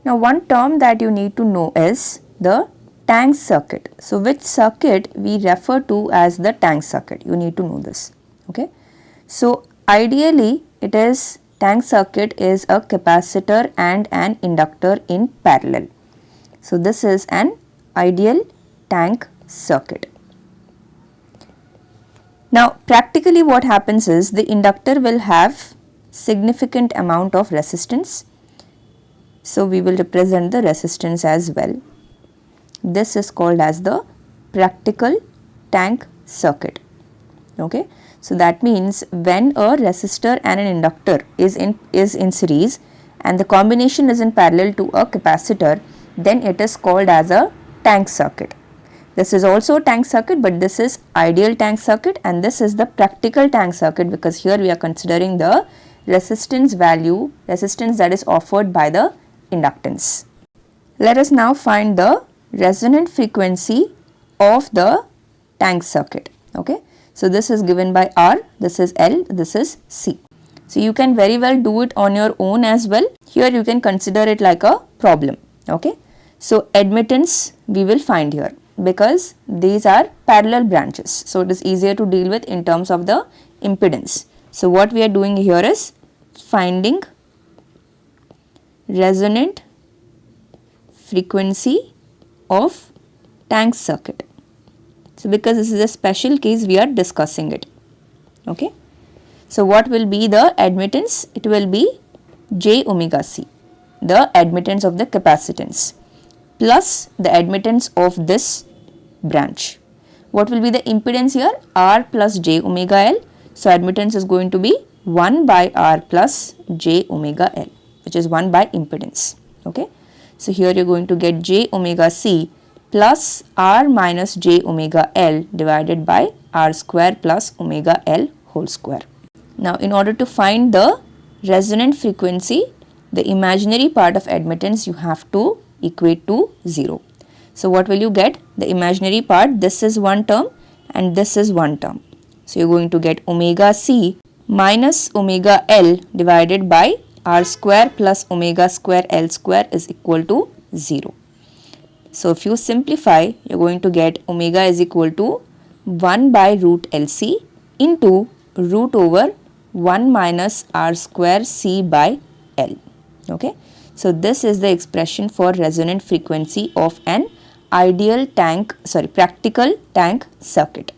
Now one term that you need to know is the tank circuit. So which circuit we refer to as the tank circuit, you need to know this. Okay. So ideally it is, tank circuit is a capacitor and an inductor in parallel. So this is an ideal tank circuit. Now practically what happens is, the inductor will have significant amount of resistance. So we will represent the resistance as well. This is called as the practical tank circuit. Okay. So that means when a resistor and an inductor is in series and the combination is in parallel to a capacitor, then it is called as a tank circuit. This is also a tank circuit, but this is ideal tank circuit and this is the practical tank circuit, because here we are considering the resistance value, resistance that is offered by the inductance. Let us now find the resonant frequency of the tank circuit. Okay. So this is given by R, this is L, this is C. So you can very well do it on your own as well. Here you can consider it like a problem. Okay. So admittance we will find here, because these are parallel branches. So it is easier to deal with in terms of the impedance. So what we are doing here is finding resonant frequency of tank circuit. So because this is a special case, we are discussing it. Okay. So what will be the admittance? It will be j omega c, the admittance of the capacitance, plus the admittance of this branch. What will be the impedance here? R plus j omega L. So admittance is going to be 1 by R plus j omega L, which is 1 by impedance. Okay. So here you are going to get j omega c plus R minus j omega L divided by R square plus omega L whole square. Now in order to find the resonant frequency, the imaginary part of admittance you have to equate to 0. So what will you get? The imaginary part, this is one term and this is one term. So you are going to get omega c minus omega L divided by R square plus omega square L square is equal to 0. So if you simplify, you are going to get omega is equal to 1 by root LC into root over 1 minus R square C by L. Okay. So this is the expression for resonant frequency of an ideal practical tank circuit.